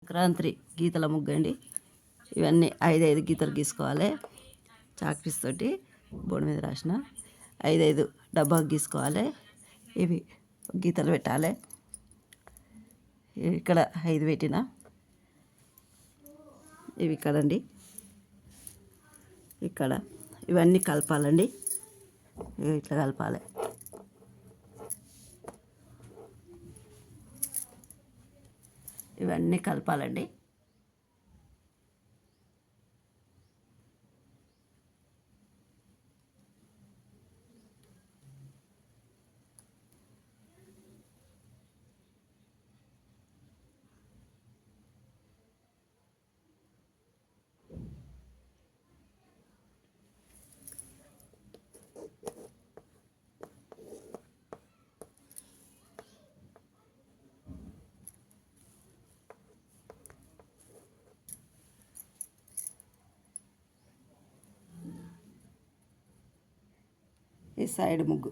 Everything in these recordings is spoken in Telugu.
సంక్రాంతి గీతల ముగ్గు అండి. ఇవన్నీ 5 గీతలు గీసుకోవాలి. చాక్ పీస్ తోటి బోర్డు మీద రాసిన 5 డబ్బాకు గీసుకోవాలి. ఇవి గీతలు పెట్టాలి. ఇక్కడ 5 పెట్టిన ఇవి ఇక్కడండి, ఇక్కడ ఇవన్నీ కలపాలండి. ఇట్లా కలపాలి. ఇవన్నీ కలపాలండి. ఈ సైడ్ ముగ్గు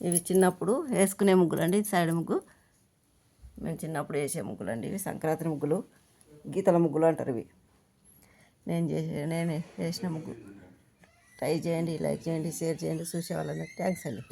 ఇవి చిన్నప్పుడు వేసుకునే ముగ్గులు అండి. సైడ్ ముగ్గు మేము చిన్నప్పుడు వేసే ముగ్గులు అండి. ఇవి సంక్రాంతి ముగ్గులు, గీతల ముగ్గులు అంటారు ఇవి. నేను వేసిన ముగ్గు. ట్రై చేయండి, లైక్ చేయండి, షేర్ చేయండి. చూసే వాళ్ళందరికీ థ్యాంక్స్ అండి.